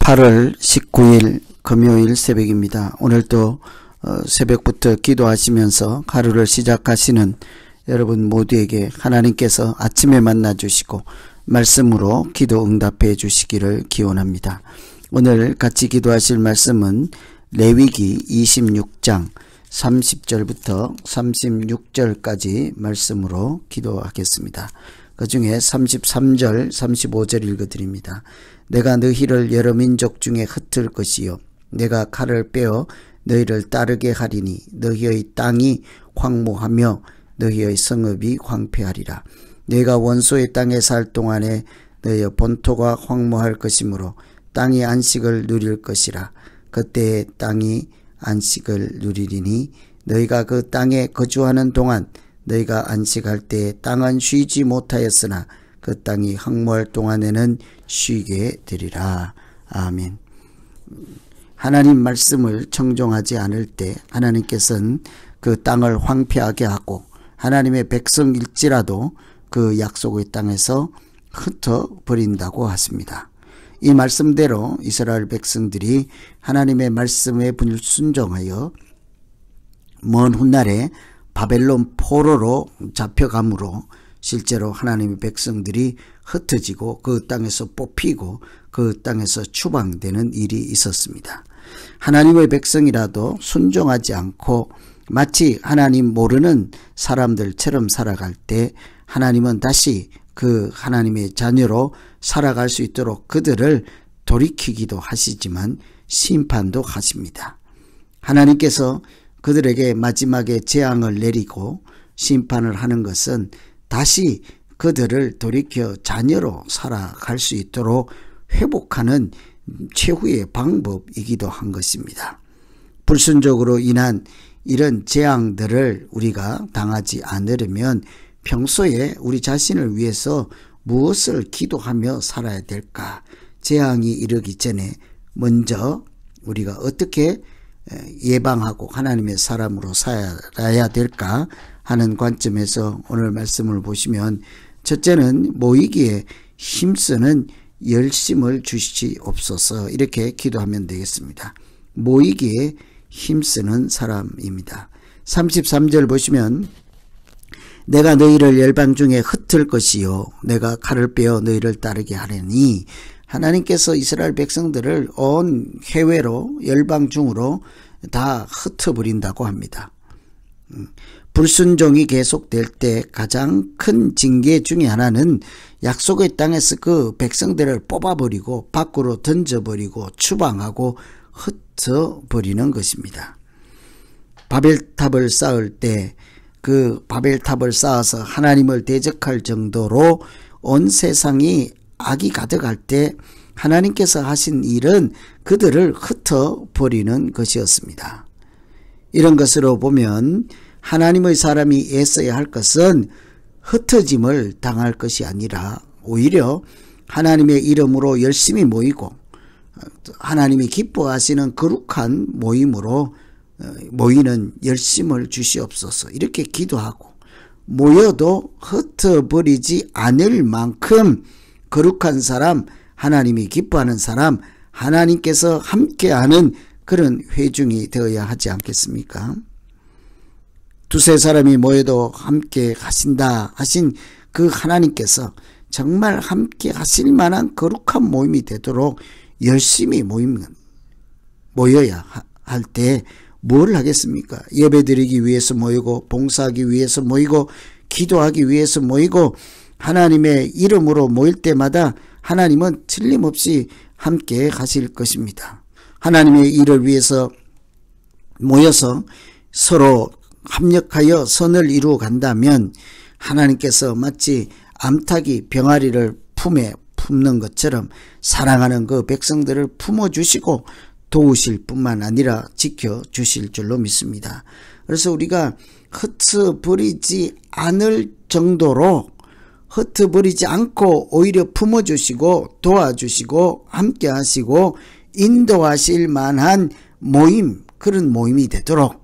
8월 19일 금요일 새벽입니다. 오늘도 새벽부터 기도하시면서 하루를 시작하시는 여러분 모두에게 하나님께서 아침에 만나주시고 말씀으로 기도 응답해 주시기를 기원합니다. 오늘 같이 기도하실 말씀은 레위기 26장 30절부터 36절까지 말씀으로 기도하겠습니다. 그 중에 33절 35절 읽어드립니다. 내가 너희를 여러 민족 중에 흩을 것이요 내가 칼을 빼어 너희를 따르게 하리니 너희의 땅이 황무하며 너희의 성읍이 황폐하리라. 너희가 원소의 땅에 살 동안에 너희의 본토가 황무할 것이므로 땅이 안식을 누릴 것이라. 그때에 땅이 안식을 누리리니 너희가 그 땅에 거주하는 동안 너희가 안식할 때에 땅은 쉬지 못하였으나 그 땅이 황무할 동안에는 쉬게 되리라. 아멘. 하나님 말씀을 청종하지 않을 때 하나님께서는 그 땅을 황폐하게 하고 하나님의 백성일지라도 그 약속의 땅에서 흩어버린다고 하십니다. 이 말씀대로 이스라엘 백성들이 하나님의 말씀에 불순종하여 먼 훗날에 바벨론 포로로 잡혀감으로 실제로 하나님의 백성들이 흩어지고 그 땅에서 뽑히고 그 땅에서 추방되는 일이 있었습니다. 하나님의 백성이라도 순종하지 않고 마치 하나님 모르는 사람들처럼 살아갈 때 하나님은 다시 그 하나님의 자녀로 살아갈 수 있도록 그들을 돌이키기도 하시지만 심판도 하십니다. 하나님께서 그들에게 마지막에 재앙을 내리고 심판을 하는 것은 다시 그들을 돌이켜 자녀로 살아갈 수 있도록 회복하는 최후의 방법이기도 한 것입니다. 불순종으로 인한 이런 재앙들을 우리가 당하지 않으려면 평소에 우리 자신을 위해서 무엇을 기도하며 살아야 될까? 재앙이 이르기 전에 먼저 우리가 어떻게 예방하고 하나님의 사람으로 살아야 될까 하는 관점에서 오늘 말씀을 보시면 첫째는 모이기에 힘쓰는 열심을 주시옵소서 이렇게 기도하면 되겠습니다. 모이기에 힘쓰는 사람입니다. 33절 보시면 내가 너희를 열방 중에 흩을 것이요 내가 칼을 빼어 너희를 따르게 하려니 하나님께서 이스라엘 백성들을 온 해외로 열방 중으로 다 흩어버린다고 합니다. 불순종이 계속될 때 가장 큰 징계 중에 하나는 약속의 땅에서 그 백성들을 뽑아버리고 밖으로 던져버리고 추방하고 흩어버리는 것입니다. 바벨탑을 쌓을 때 그 바벨탑을 쌓아서 하나님을 대적할 정도로 온 세상이 악이 가득할 때 하나님께서 하신 일은 그들을 흩어버리는 것이었습니다. 이런 것으로 보면 하나님의 사람이 애써야 할 것은 흩어짐을 당할 것이 아니라 오히려 하나님의 이름으로 열심히 모이고 하나님이 기뻐하시는 거룩한 모임으로 모이는 열심을 주시옵소서 이렇게 기도하고 모여도 흩어버리지 않을 만큼 거룩한 사람, 하나님이 기뻐하는 사람, 하나님께서 함께하는 그런 회중이 되어야 하지 않겠습니까? 두세 사람이 모여도 함께 하신다 하신 그 하나님께서 정말 함께 하실 만한 거룩한 모임이 되도록 열심히 모여야 할 때 뭘 하겠습니까? 예배드리기 위해서 모이고 봉사하기 위해서 모이고 기도하기 위해서 모이고 하나님의 이름으로 모일 때마다 하나님은 틀림없이 함께 하실 것입니다. 하나님의 일을 위해서 모여서 서로 합력하여 선을 이루어 간다면 하나님께서 마치 암탉이 병아리를 품에 품는 것처럼 사랑하는 그 백성들을 품어주시고 도우실 뿐만 아니라 지켜주실 줄로 믿습니다. 그래서 우리가 흩어버리지 않을 정도로 흩어버리지 않고 오히려 품어주시고 도와주시고 함께 하시고 인도하실 만한 모임, 그런 모임이 되도록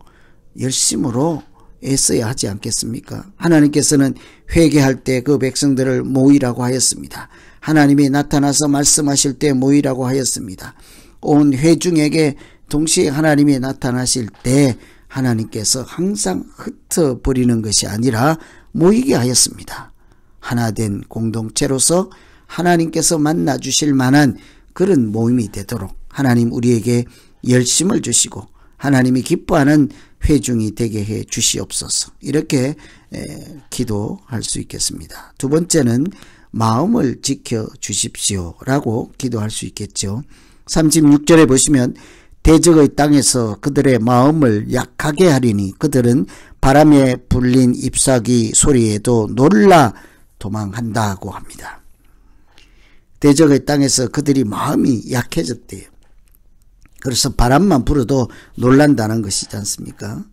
열심으로 애써야 하지 않겠습니까? 하나님께서는 회개할 때 그 백성들을 모이라고 하였습니다. 하나님이 나타나서 말씀하실 때 모이라고 하였습니다. 온 회중에게 동시에 하나님이 나타나실 때 하나님께서 항상 흩어버리는 것이 아니라 모이게 하였습니다. 하나된 공동체로서 하나님께서 만나주실 만한 그런 모임이 되도록 하나님 우리에게 열심을 주시고 하나님이 기뻐하는 회중이 되게 해 주시옵소서. 이렇게 기도할 수 있겠습니다. 두 번째는 마음을 지켜 주십시오 라고 기도할 수 있겠죠. 36절에 보시면 대적의 땅에서 그들의 마음을 약하게 하리니 그들은 바람에 불린 잎사귀 소리에도 놀라 도망한다고 합니다. 대적의 땅에서 그들이 마음이 약해졌대요. 그래서 바람만 불어도 놀란다는 것이지 않습니까?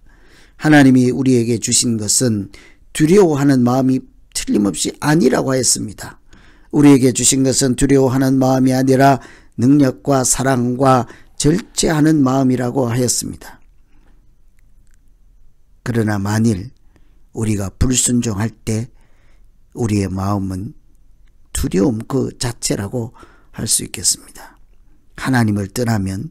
하나님이 우리에게 주신 것은 두려워하는 마음이 틀림없이 아니라고 하였습니다. 우리에게 주신 것은 두려워하는 마음이 아니라 능력과 사랑과 절제하는 마음이라고 하였습니다. 그러나 만일 우리가 불순종할 때 우리의 마음은 두려움 그 자체라고 할 수 있겠습니다. 하나님을 떠나면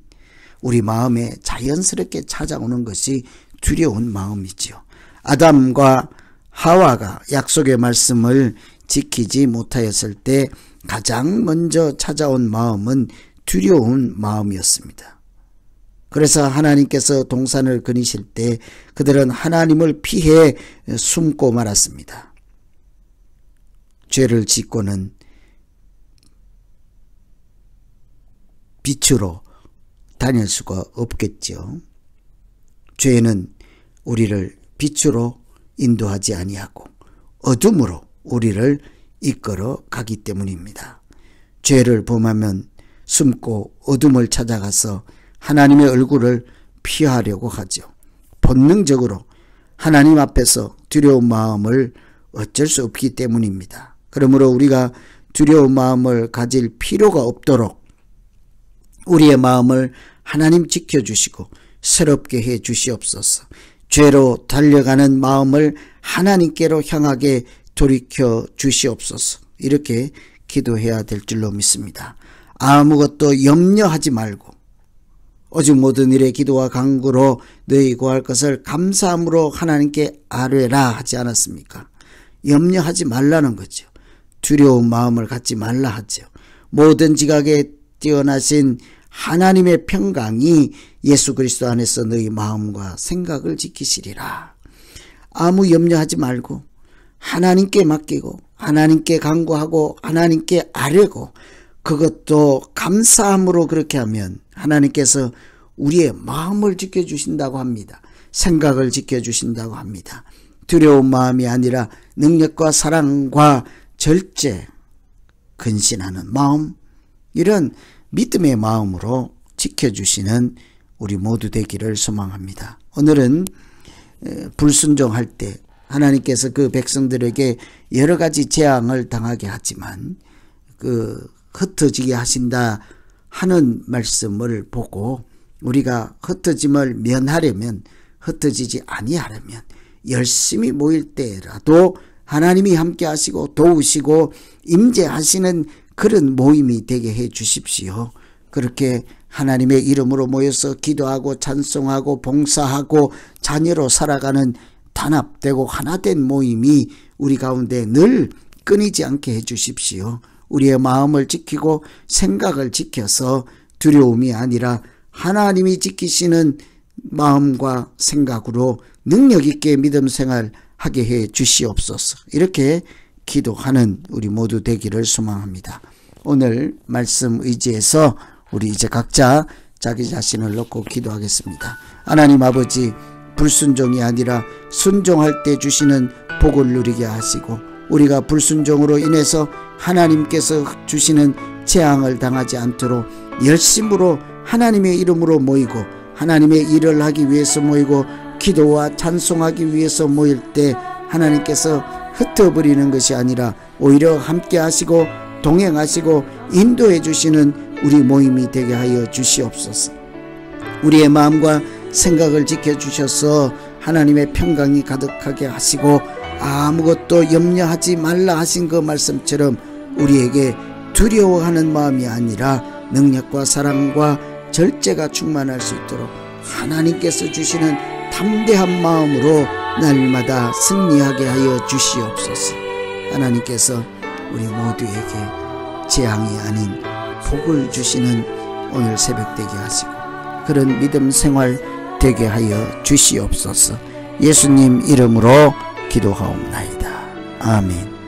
우리 마음에 자연스럽게 찾아오는 것이 두려운 마음이지요. 아담과 하와가 약속의 말씀을 지키지 못하였을 때 가장 먼저 찾아온 마음은 두려운 마음이었습니다. 그래서 하나님께서 동산을 거니실 때 그들은 하나님을 피해 숨고 말았습니다. 죄를 짓고는 빛으로 다닐 수가 없겠죠. 죄는 우리를 빛으로 인도하지 아니하고 어둠으로 우리를 이끌어 가기 때문입니다. 죄를 범하면 숨고 어둠을 찾아가서 하나님의 얼굴을 피하려고 하죠. 본능적으로 하나님 앞에서 두려운 마음을 어쩔 수 없기 때문입니다. 그러므로 우리가 두려운 마음을 가질 필요가 없도록 우리의 마음을 하나님 지켜주시고 새롭게 해 주시옵소서. 죄로 달려가는 마음을 하나님께로 향하게 돌이켜 주시옵소서. 이렇게 기도해야 될 줄로 믿습니다. 아무것도 염려하지 말고 오직 모든 일에 기도와 간구로 너희 구할 것을 감사함으로 하나님께 아뢰라 하지 않았습니까? 염려하지 말라는 거죠. 두려운 마음을 갖지 말라 하죠. 모든 지각에 뛰어나신 하나님의 평강이 예수 그리스도 안에서 너희 마음과 생각을 지키시리라. 아무 염려하지 말고 하나님께 맡기고 하나님께 간구하고 하나님께 아뢰고 그것도 감사함으로 그렇게 하면 하나님께서 우리의 마음을 지켜주신다고 합니다. 생각을 지켜주신다고 합니다. 두려운 마음이 아니라 능력과 사랑과 절제, 근신하는 마음, 이런 믿음의 마음으로 지켜주시는 우리 모두 되기를 소망합니다. 오늘은 불순종할 때 하나님께서 그 백성들에게 여러 가지 재앙을 당하게 하지만 흩어지게 하신다 하는 말씀을 보고 우리가 흩어짐을 면하려면 흩어지지 아니하려면 열심히 모일 때라도 하나님이 함께 하시고 도우시고 임재하시는 그런 모임이 되게 해 주십시오. 그렇게 하나님의 이름으로 모여서 기도하고 찬송하고 봉사하고 자녀로 살아가는 단합되고 하나된 모임이 우리 가운데 늘 끊이지 않게 해 주십시오. 우리의 마음을 지키고 생각을 지켜서 두려움이 아니라 하나님이 지키시는 마음과 생각으로 능력 있게 믿음 생활하게 해 주시옵소서. 이렇게 기도하는 우리 모두 되기를 소망합니다. 오늘 말씀 의지해서 우리 이제 각자 자기 자신을 놓고 기도하겠습니다. 하나님 아버지, 불순종이 아니라 순종할 때 주시는 복을 누리게 하시고 우리가 불순종으로 인해서 하나님께서 주시는 재앙을 당하지 않도록 열심으로 하나님의 이름으로 모이고 하나님의 일을 하기 위해서 모이고 기도와 찬송하기 위해서 모일 때 하나님께서 흩어버리는 것이 아니라 오히려 함께 하시고 동행하시고 인도해 주시는 우리 모임이 되게 하여 주시옵소서. 우리의 마음과 생각을 지켜주셔서 하나님의 평강이 가득하게 하시고 아무것도 염려하지 말라 하신 그 말씀처럼 우리에게 두려워하는 마음이 아니라 능력과 사랑과 절제가 충만할 수 있도록 하나님께서 주시는 담대한 마음으로 날마다 승리하게 하여 주시옵소서. 하나님께서 우리 모두에게 재앙이 아닌 복을 주시는 오늘 새벽 되게 하시고 그런 믿음 생활 되게 하여 주시옵소서. 예수님 이름으로 기도하옵나이다. 아멘.